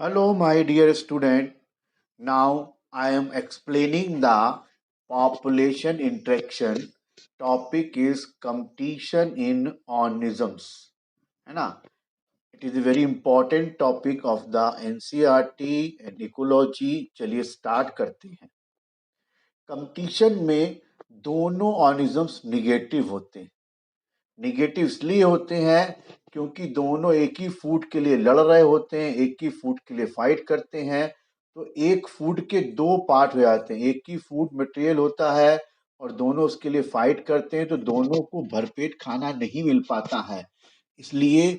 Hello, my dear student. Now I am explaining the population interaction. Topic is competition in organisms. है ना? It is a very important topic of the NCERT and ecology. चलिए start करते हैं. Competition में दोनों organisms negative होते हैं. Negative इसलिए होते हैं क्योंकि दोनों एक ही फूड के लिए लड़ रहे होते हैं, एक ही फूड के लिए फाइट करते हैं. तो एक फूड के दो पार्ट हो जाते हैं. एक ही फूड मटेरियल होता है और दोनों उसके लिए फाइट करते हैं, तो दोनों को भरपेट खाना नहीं मिल पाता है. इसलिए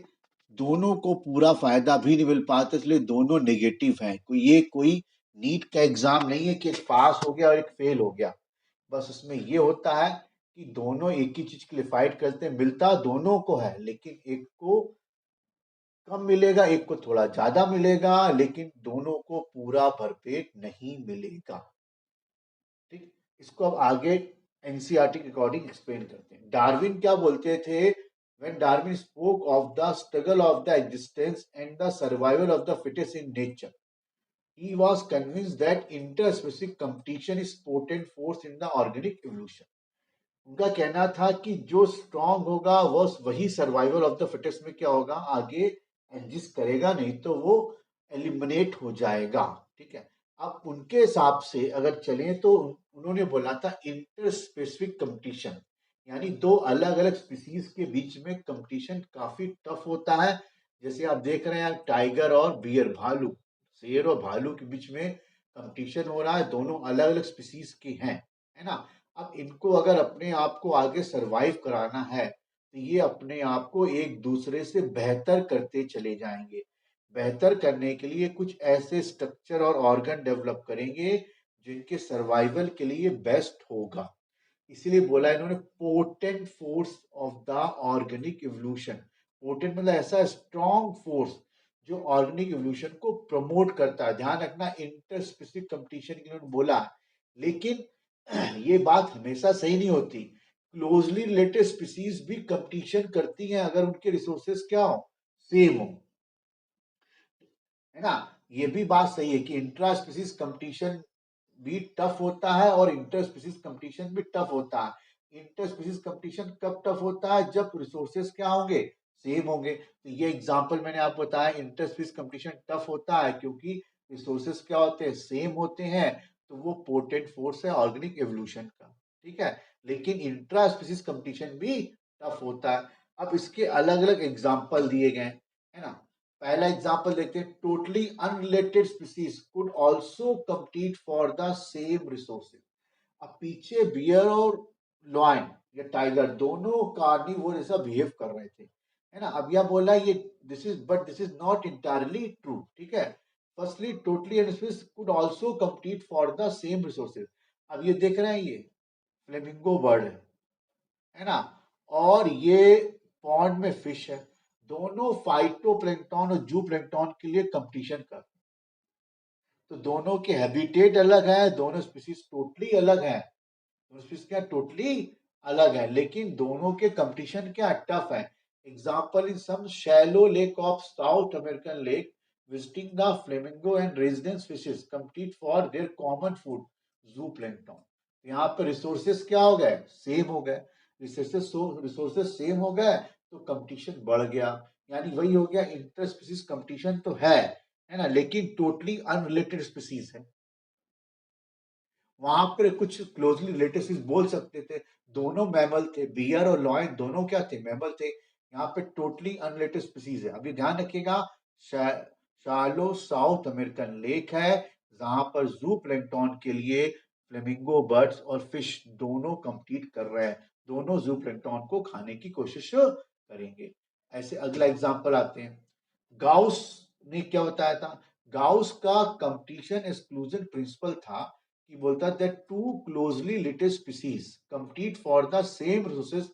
दोनों को पूरा फायदा भी नहीं मिल पाता, इसलिए दोनों नेगेटिव हैं. कोई नीट का एग्जाम नहीं है कि एक पास हो गया और एक फेल हो गया. बस उसमें ये होता है कि दोनों एक ही चीज के लिए फाइट करते हैं. मिलता दोनों को है, लेकिन एक को कम मिलेगा, एक को थोड़ा ज्यादा मिलेगा, लेकिन दोनों को पूरा भरपेट नहीं मिलेगा. ठीक. इसको अब आगे एनसीईआरटी के अकॉर्डिंग एक्सप्लेन करते हैं. डार्विन क्या बोलते थे? When Darwin spoke of the struggle of the existence and the survival of the fittest in nature, he was convinced that interspecies competition is potent force in the organic evolution. उनका कहना था कि जो strong होगा वही survival of the fittest में क्या होगा, आगे एग्जिस्ट करेगा, नहीं तो वो एलिमिनेट हो जाएगा. ठीक है. अब उनके हिसाब से अगर चलें तो उन्होंने बोला था इंटर स्पेसिफिक कंपटीशन, यानी दो अलग अलग स्पीसीज के बीच में कंपटीशन काफी टफ होता है. जैसे आप देख रहे हैं टाइगर और बियर, भालू, शेर और भालू के बीच में कंपटीशन हो रहा है. दोनों अलग अलग स्पीसीज के हैं, है ना. अब इनको अगर अपने आप को आगे सरवाइव कराना है तो ये अपने आप को एक दूसरे से बेहतर करते चले जाएंगे. बेहतर करने के लिए कुछ ऐसे स्ट्रक्चर और ऑर्गन डेवलप करेंगे जिनके सर्वाइवल के लिए बेस्ट होगा. इसीलिए बोला इन्होंने potent force of the organic evolution. Potent मतलब ऐसा स्ट्रॉन्ग फोर्स जो ऑर्गेनिक इवोल्यूशन को प्रमोट करता है. ध्यान रखना इंटर स्पेसिफिक कंपटीशन की उन्होंने बोला, लेकिन ये बात हमेशा सही नहीं होती. क्लोजली रिलेटेड स्पीसीज भी कंपटीशन करती हैं अगर उनके रिसोर्सेस क्या हो, सेम हो, है ना. ये भी बात सही है कि इंट्रा स्पीसीज कंपटीशन भी टफ होता है और इंटर स्पीसीज कंपटीशन भी टफ होता है. इंटर स्पीसीज कंपटीशन कब टफ होता है? जब रिसोर्सेस क्या होंगे, सेम होंगे. तो ये एग्जांपल मैंने आपको बताया, इंटर स्पीसीज कंपटीशन टफ होता है क्योंकि रिसोर्सेस क्या होते हैं, सेम होते हैं. तो वो पोटेंट फोर्स है ऑर्गेनिक एवोल्यूशन का. ठीक है. लेकिन इंट्रा स्पीसीज कंपटीशन भी टफ होता है. अब इसके अलग अलग एग्जाम्पल दिए गए, है ना. पहला एग्जांपल देखते हैं. Totally unrelated species could also compete for the same resources. अब पीछे बियर और लॉयन या टाइगर दोनों कार्निवोर जैसा बिहेव कर रहे थे, है ना. अब यह बोला ये this is not entirely true. ठीक है. Firstly totally unrelated species could also compete for the same resources. अब ये देख रहे हैं, ये फ्लेमिंगो बर्ड है ना, और ये पॉन्ड में फिश है. दोनों फाइटोप्लैंक्टन और जू प्लैंक्टन के लिए कंपटीशन करते हैं. तो दोनों के हैबिटेट अलग है, दोनों स्पीसीज टोटली अलग है. दोनों स्पीसीज क्या टोटली अलग है, लेकिन दोनों के कंपटीशन क्या टफ है. Example in some shallow lake of South American lake, visiting the flamingo and residence fishes compete for their common food, zooplankton. यहाँ पे रिसोर्सेस क्या हो गए, सेम हो गए. रिसोर्सेस सेम हो गए तो कंपटीशन बढ़ गया. यानी वही हो गया, इंटर स्पीसीज कंपटीशन तो है ना, लेकिन टोटली अनरिलेटेड स्पीसीज है. वहां पर कुछ क्लोजली रिलेटिव बोल सकते थे. दोनों मैमल थे, बियर और लॉयन दोनों क्या थे, मैमल थे. यहाँ पे टोटली अनरिलेटेड स्पीसीज है. अभी ध्यान रखिएगा, शालो साउथ अमेरिकन लेक है जहां पर जू प्लैंक्टन के लिए फ्लेमिंगो बर्ड्स और फिश दोनों compete कर रहे हैं. दोनों जू प्लैंक्टन को खाने की कोशिश करेंगे. ऐसे अगला एग्जांपल आते हैं. गाउस ने क्या बताया था? गाउस का कंपटीशन एक्सक्लूजन प्रिंसिपल था कि बोलता that two closely related species compete for the same resources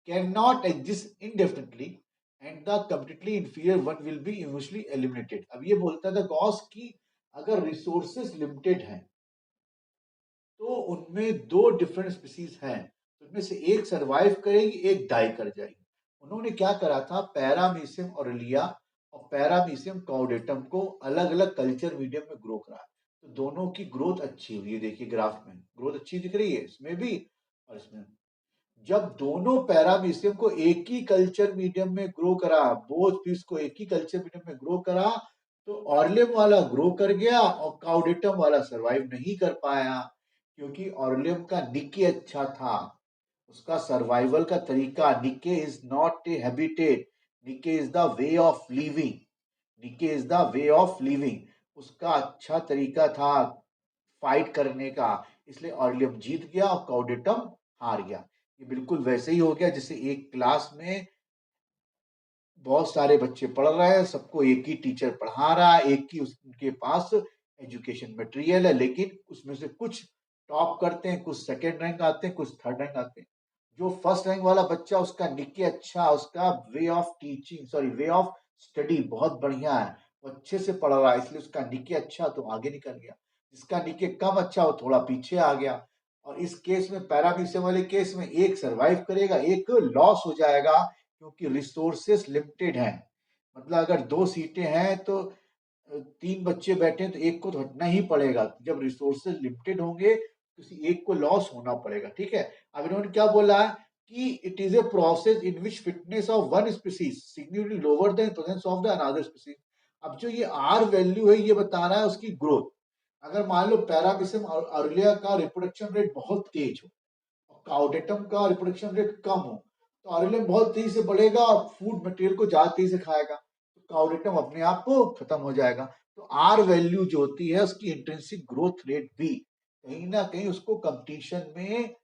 can not exist indefinitely and the completely inferior one will be eventually eliminated. अब ये बोलता था गॉस की अगर रिसोर्सेज लिमिटेड हैं तो उनमें दो डिफरेंट स्पीसीज हैं, तो उनमें से एक सरवाइव करेगी, एक डाई कर जाएगी. उन्होंने क्या करा था, पैरामीसियम और लिया और पैरामीशियम कॉर्डेटम को अलग अलग कल्चर मीडियम में ग्रो करा। तो दोनों की ग्रोथ अच्छी हुई है, देखिए ग्राफ में ग्रोथ अच्छी दिख रही है इसमें भी और इसमें। जब दोनों पैरामीशियम को एक ही कल्चर मीडियम में ग्रो करा, बोथ पीस को एक ही कल्चर मीडियम में ग्रो करा, तो ऑर्लियम वाला ग्रो कर गया और काउडेटम वाला सरवाइव नहीं कर पाया, क्योंकि ऑर्लियम का निके अच्छा था, उसका सर्वाइवल का तरीका, niche is not a habitat, niche is the way of living, niche is the way of living, उसका अच्छा तरीका था फाइट करने का, इसलिए ऑर्लियम जीत गया और काउडेटम हार गया। ये बिल्कुल वैसे ही हो गया जैसे एक क्लास में बहुत सारे बच्चे पढ़ रहे हैं, सबको एक ही टीचर पढ़ा रहा है, एक ही उनके पास एजुकेशन मटेरियल है, लेकिन उसमें से कुछ टॉप करते हैं, कुछ सेकंड रैंक आते हैं, कुछ थर्ड रैंक आते हैं। जो फर्स्ट रैंक वाला बच्चा, उसका निके अच्छा, उसका way of teaching sorry way of study बहुत बढ़िया है, वो अच्छे से पढ़ रहा है, इसलिए उसका निके अच्छा, तो आगे निकल गया। जिसका निके कम अच्छा, वो थोड़ा पीछे आ गया। और इस केस में, पैरामीशियम वाले केस में, एक सरवाइव करेगा, एक लॉस हो जाएगा, क्योंकि रिसोर्सेस लिमिटेड हैं। मतलब अगर 2 सीटें हैं तो 3 बच्चे बैठे हैं तो एक को तो हटना ही पड़ेगा। जब रिसोर्सेस लिमिटेड होंगे तो किसी एक को लॉस होना पड़ेगा, ठीक है। अब इन्होंने क्या बोला है कि it is a process in which fitness of one species significantly lower than presence of the another species. अब जो ये आर वैल्यू है, ये बता रहा है उसकी ग्रोथ। अगर मान लो पैरामीशियम अर्लिया का रिप्रोडक्शन रेट बहुत तेज हो, काउडेटम का रिप्रोडक्शन रेट कम हो, तो ऑरिलियम बहुत तेजी से बढ़ेगा और फूड मटेरियल को ज्यादा तेजी से खाएगा, तो काउडेटम अपने आप को खत्म हो जाएगा। तो आर वैल्यू जो होती है, उसकी इंट्रिंसिक ग्रोथ रेट भी कहीं ना कहीं उसको कंपटीशन में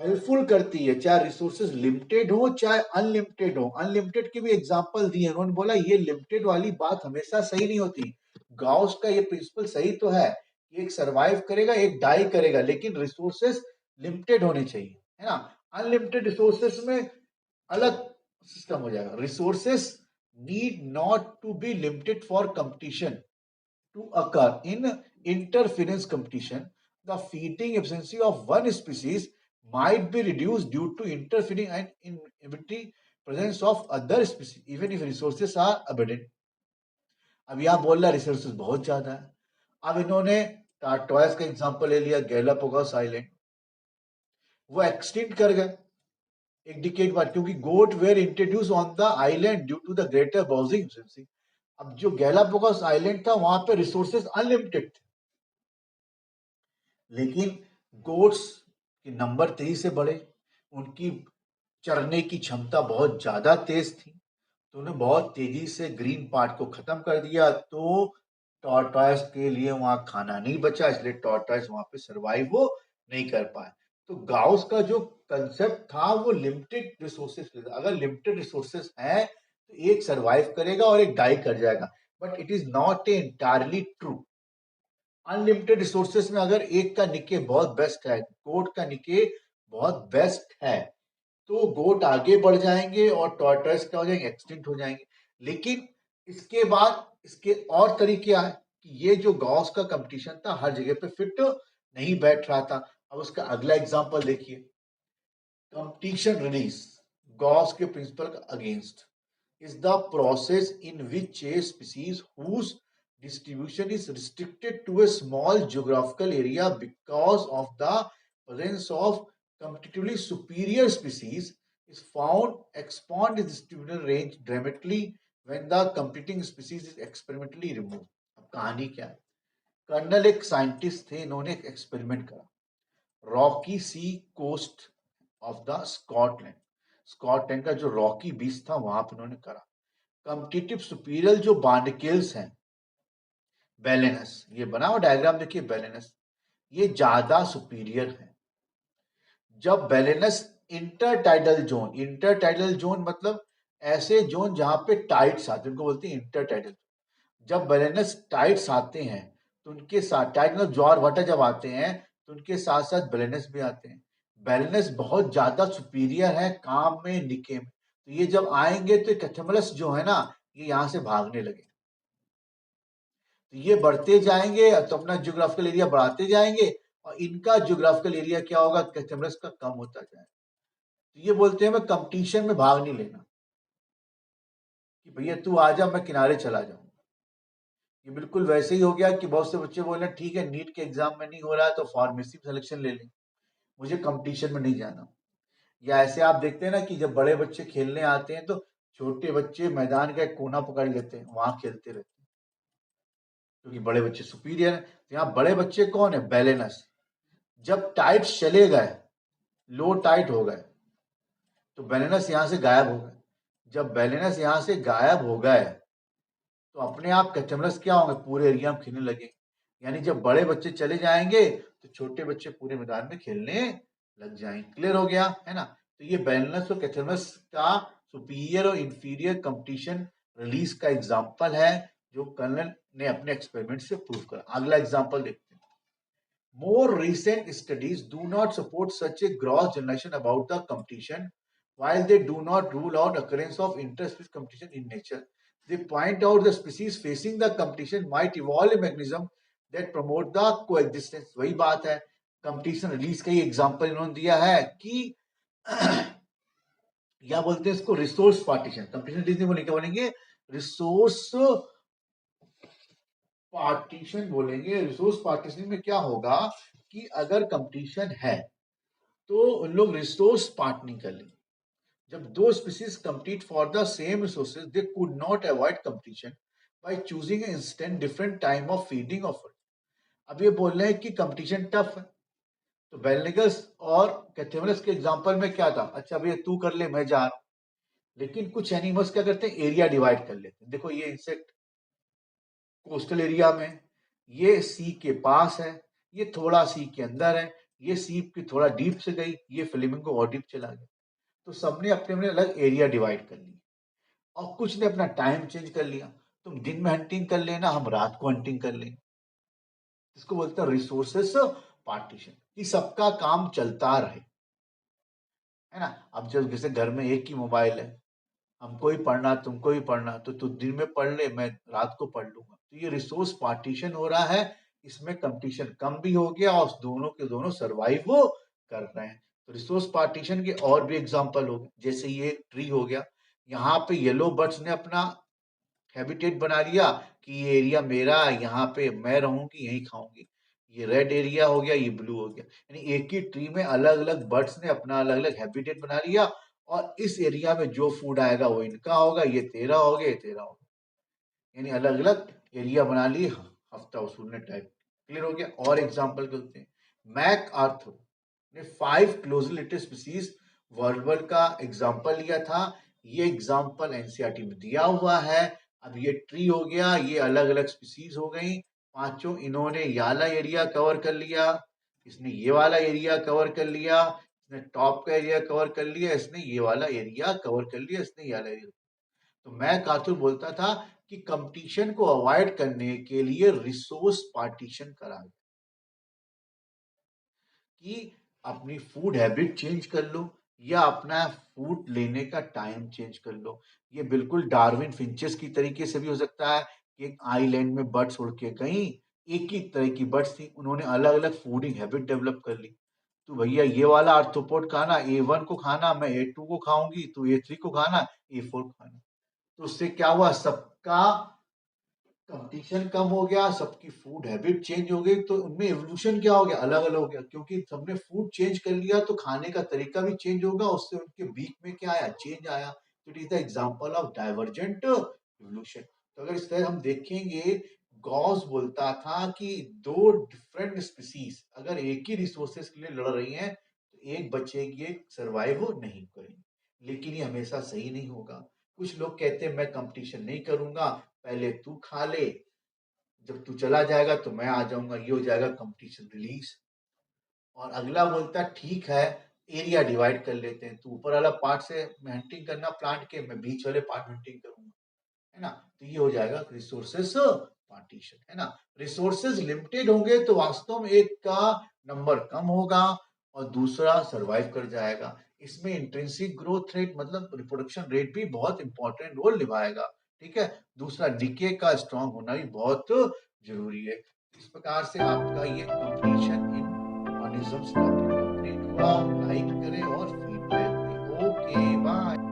हेल्पफुल करती है, चाहे रिसोर्सेज लिमिटेड हो चाहे अनलिमिटेड हो। अनलिमिटेड के भी एग्जांपल दिए, उन्होंने बोला ये लिमिटेड वाली बात हमेशा सही नहीं होती। गाउस का ये प्रिंसिपल सही तो है कि एक सरवाइव करेगा, एक डाई करेगा, लेकिन रिसोर्सेज लिमिटेड होने चाहिए, है ना। अनलिमिटेड रिसोर्सेज में अलग सिस्टम हो जाएगा। Resources need not to be limited for competition to occur in interference competition. The feeding efficiency of one species might be reduced due to interfering and inevitable presence of other species, even if resources are abundant. अब यहाँ बोल रहा resources बहुत ज्यादा है। अब इन्होंने टार्टोइस का एग्जांपल ले लिया, गैलापागोस आइलैंड, वो एक्सटिंक्ट कर गए एक डिकेड बाद, क्योंकि goat were introduced on the island due to the greater browsing efficiency. अब जो गैलापागोस आइलैंड था, वहां पे रिसोर्सेज अनलिमिटेड थे, लेकिन गोट्स के नंबर तेजी से बढ़े, उनकी चरने की क्षमता बहुत ज्यादा तेज थी, तो उन्हें बहुत तेजी से ग्रीन पार्ट को खत्म कर दिया, तो टॉर्टॉइस के लिए वहां खाना नहीं बचा, इसलिए टॉर्टॉइस वहां पे सरवाइव वो नहीं कर पाए। तो गाउस का जो कंसेप्ट था वो लिमिटेड रिसोर्सेस, अगर लिमिटेड रिसोर्सेस है तो एक सरवाइव करेगा और एक डाई कर जाएगा, but it is not A entirely true. Unlimited resources में अगर एक का निके बहुत बेस्ट है, गोट का निके बहुत बेस्ट है, तो गोट आगे बढ़ जाएंगे और टॉर्टॉइस क्या हो जाएंगे, एक्सटिंक्ट हो जाएंगे। लेकिन इसके बाद इसके और तरीके आए कि ये जो गॉस का कंपटीशन था हर जगह पे फिट नहीं बैठ रहा था। अब उसका अगला एग्जांपल देखिए, कंपटीशन रिलीज गॉस के principle against is the process in which a species whose distribution is restricted to a small geographical area because of the presence of competitively superior species is found expand its distribution range dramatically when the competing species is experimentally removed. अब कहानी क्या है? Colonel एक scientist थे, इन्होंने एक experiment करा rocky sea coast of the Scotland. Scotland का जो रॉकी बीच था वहां पर उन्होंने करा कॉम्पिटिटिव सुपीरियर जो बार्नकेल्स हैं, बैलेनस, ये बना हुआ डायग्राम देखिए, बैलेनस ये ज्यादा सुपीरियर है। जब बैलेनस इंटरटाइडल जोन मतलब ऐसे जोन जहां पे टाइड्स आते हैं, उनको बोलते हैं इंटरटाइडल। जब बैलेनस टाइड्स आते हैं तो उनके साथ, टाइड मतलब ज्वार भाटा जब आते हैं तो उनके साथ साथ बैलेनस भी आते हैं। बैलेनस बहुत ज्यादा सुपीरियर है काम में, निके में, तो ये जब आएंगे तो कैथमलस जो है ना, ये यहाँ से भागने लगे, तो ये बढ़ते जाएंगे तो अपना ज्योग्राफिकल एरिया बढ़ाते जाएंगे, और इनका ज्योग्राफिकल एरिया क्या होगा, कैथमरस का कम होता जाएगा। तो ये बोलते हैं मैं कंपटीशन में भाग नहीं लेना। कि भैया तू आ जा, मैं किनारे चला जाऊंगा। ये बिल्कुल वैसे ही हो गया कि बहुत से बच्चे बोले ठीक है नीट के एग्जाम में नहीं हो रहा है तो फार्मेसी सिलेक्शन ले लें, मुझे कंपटीशन में नहीं जाना। या ऐसे आप देखते हैं ना कि जब बड़े बच्चे खेलने आते हैं तो छोटे बच्चे मैदान का एक कोना पकड़ लेते हैं, वहां खेलते रहते हैं क्योंकि बड़े बच्चे सुपीरियर हैं। तो यहाँ बड़े बच्चे कौन है? बैलेंस। जब टाइट चले गए, लो टाइट हो गए, तो बैलेंस यहाँ से गायब हो गए। जब बैलेंस यहाँ से गायब हो गए तो अपने आप कैचमरस क्या होंगे? पूरे एरिया में खेलने लगे। यानी जब बड़े बच्चे चले जाएंगे तो छोटे बच्चे पूरे मैदान में खेलने लग जाएंगे। क्लियर हो गया है ना? तो ये बैलेंस और कैचमरस का सुपीरियर और इंफीरियर कंपटीशन रिलीज का एग्जाम्पल है, जो कर्नल ने अपने एक्सपेरिमेंट से प्रूव करा। अगला एग्जाम्पल देखते हैं। More recent studies do not support such a gross generalization about the competition. While they do not rule out occurrence of inter-species competition in nature, they point out the species facing the competition might evolve a mechanism that promote the coexistence. वही बात है, competition release का ही example इन्होंने दिया है कि क्या बोलते हैं इसको? Resource partition. कंपटीशन रिलीज नहीं बोलेंगे, क्या बोलेंगे? रिसोर्स पार्टीशन बोलेंगे। रिसोर्स पार्टीशन में क्या होगा कि अगर कंपटीशन है तो उन लोग रिसोर्स पार्टनिंग कर लेंगे। जब दो species compete for the same resources, they could not avoid competition by choosing instant different time of feeding of. अब ये बोल रहे हैं कि कंपटीशन टफ है, तो बेलनिगस और कैथेमरस के एग्जांपल में क्या था? अच्छा भैया तू कर ले, मैं जा रहा हूं। लेकिन कुछ एनिमल्स क्या करते हैं? एरिया डिवाइड कर लेते हैं। देखो ये इंसेक्ट कोस्टल एरिया में, ये सी के पास है, ये थोड़ा सी के अंदर है, ये सी की थोड़ा डीप से गई, ये फ्लेमिंगो और डीप चला गया। तो सबने अपने अपने अलग एरिया डिवाइड कर लिया और कुछ ने अपना टाइम चेंज कर लिया। तुम दिन में हंटिंग कर लेना, हम रात को हंटिंग कर लेंगे। इसको बोलते हैं रिसोर्सेस पार्टीशन, कि सबका काम चलता रहे, है ना? अब जब जैसे घर में एक ही मोबाइल है, हमको ही पढ़ना तुमको ही पढ़ना, तो तू दिन में पढ़ ले, मैं रात को पढ़ लूंगा। तो ये रिसोर्स पार्टीशन हो रहा है, इसमें कंपटीशन कम भी हो गया और दोनों के दोनों सरवाइव कर रहे हैं। तो रिसोर्स पार्टीशन के और भी एग्जांपल हो गए, जैसे ये ट्री हो गया। यहाँ पे येलो बर्ड्स ने अपना हैबिटेट बना लिया कि ये एरिया मेरा है, यहाँ पे मैं रहूंगी, यहीं खाऊंगी। ये रेड एरिया हो गया, ये ब्लू हो गया। यानी एक ही ट्री में अलग अलग बर्ड्स ने अपना अलग अलग हैबिटेट बना लिया और इस एरिया में जो फूड आएगा वो इनका होगा, ये तेरा हो गया, ये तेरा होगा। यानी अलग अलग एरिया बना लिए हफ्ता वसूलने टाइप। क्लियर हो गया? और एग्जाम्पल करते हैं। मैक आर्थर ने 5 क्लोजली रिलेटेड स्पीसीज वर्बल का एग्जाम्पल लिया था। ये एग्जाम्पल एनसीईआरटी में दिया हुआ है। अब ये ट्री हो गया, ये अलग अलग स्पीसीज हो गई पांचों। इन्होंने ये वाला एरिया कवर कर लिया, इसने ये वाला एरिया कवर कर लिया, इसने टॉप का एरिया कवर कर लिया, इसने ये वाला एरिया कवर कर लिया, इसने ये वाला एरिया। तो मैं काथुर बोलता था कि कंपटीशन को अवॉइड करने के लिए रिसोर्स पार्टीशन करा गया, कि अपनी फूड हैबिट चेंज कर लो या अपना फूड लेने का टाइम चेंज कर लो। ये बिल्कुल डार्विन फिंचेस की तरीके से भी हो सकता है कि एक आइलैंड में बर्ड्स उड़ के गई, एक ही तरह की बर्ड्स थी, उन्होंने अलग अलग फूडिंग हैबिट डेवलप कर ली। तो भैया ये वाला आर्थ्रोपोड खाना, A1 को खाना, मैं A2 को खाऊंगी, तो A3 को खाना, A4 को खाना। तो उससे क्या हुआ? सबका कंपटीशन कम हो गया, सबकी फूड हैबिट चेंज हो गई, तो उनमें एवोल्यूशन क्या हो गया? अलग अलग हो गया, क्योंकि सबने फूड चेंज कर लिया तो खाने का तरीका भी चेंज होगा, उससे उनके बीक में क्या आया? चेंज आया। तो it is the example of divergent evolution. तो अगर इस तरह हम देखेंगे, गॉस बोलता था कि दो डिफरेंट स्पीसीज अगर एक ही रिसोर्सेस के लिए लड़ रही हैं तो एक बचेगी, एक सर्वाइव नहीं करेगी। लेकिन ये हमेशा सही नहीं होगा। कुछ लोग कहते हैं मैं कंपटीशन नहीं करूंगा, पहले तू खा ले, जब तू चला जाएगा तो मैं आ जाऊंगा, ये हो जाएगा कंपटीशन रिलीज। और अगला बोलता ठीक है, एरिया डिवाइड कर लेते हैं, तू ऊपर वाला पार्ट से हंटिंग करना प्लांट के, मैं बीच वाले पार्ट हंटिंग करूंगा, है ना? तो ये हो जाएगा रिसोर्सेस पार्टीशन, है ना? रिसोर्सेस लिमिटेड होंगे तो वास्तव में एक का नंबर कम होगा और दूसरा सरवाइव कर जाएगा। इसमें इंट्रिंसिक ग्रोथ रेट मतलब रिप्रोडक्शन रेट भी बहुत इंपॉर्टेंट रोल निभाएगा। ठीक है? दूसरा डीके का स्ट्रांग होना भी बहुत जरूरी है। इस प्रकार से आपका ये completion in organisms topic complete हुआ। लाइक करें और फीडबैक दें। Okay bye.